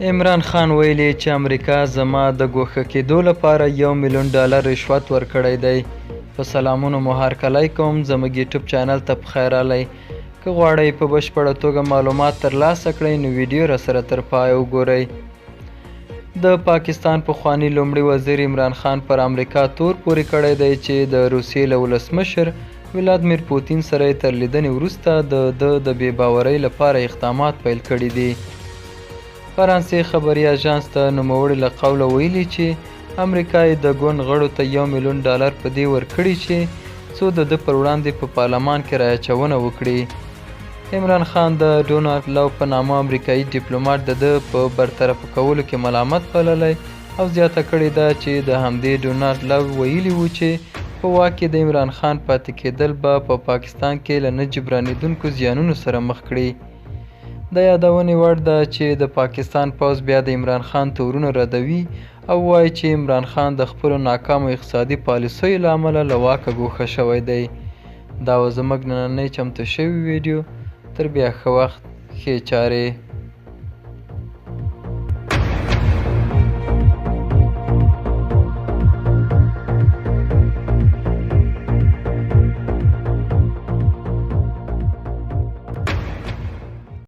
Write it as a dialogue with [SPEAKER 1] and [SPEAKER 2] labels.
[SPEAKER 1] عمران خان ویلي چې امریکا زما د ګوښه کېدو لپاره $1 میلیون رشوت ورکړی دی. په سلامونو مو هرکلی کوم، زموږ یوټیوب چینل ته پخیر راغلی. که غواړئ په بشپړه توګه معلومات ترلاسه کړئ نو ویډیو راسره تر پایه وګورئ. د پاکستان پخواني لومړي وزیر عمران خان پر امریکا تور پورې کړی دی چې د روسیې له ولسمشر ولادیمیر پوتین سره یې تر لیدنې وروسته د بې باورۍ لپاره اقدامات پیل کړي دي. فرانسې خبري اژانس ته نوموړي له قوله ویلي چې امریکا یې د ګوند غړو ته $1 میلیون په دې ورکړي چې څو د ده پر وړاندې په پارلمان کې رایه وکړي. عمران خان د ډونالډ لو په نامه امریکایي ډیپلوماټ د ده په برطرفه کولو کې ملامت بللی او زیاته کړې ده چې د همدې ډونالډ لو ویلي وو چې په واک کې د عمران خان پاتې کېدل به په پاکستان کې له نه جبرانېدونکو زیانونو سره مخ کړي. د یادونې وړ ده چې د پاکستان پوځ بیا د عمران خان تورونه ردوي او وایي چې عمران خان د خپلو ناکامو اقتصادي پالیسیو له امله له واکه ګوښه شوی دی. دا و زموږ نننۍ چمتو شوې ویډیو. تر بیا ښه وخت، ښې چارې.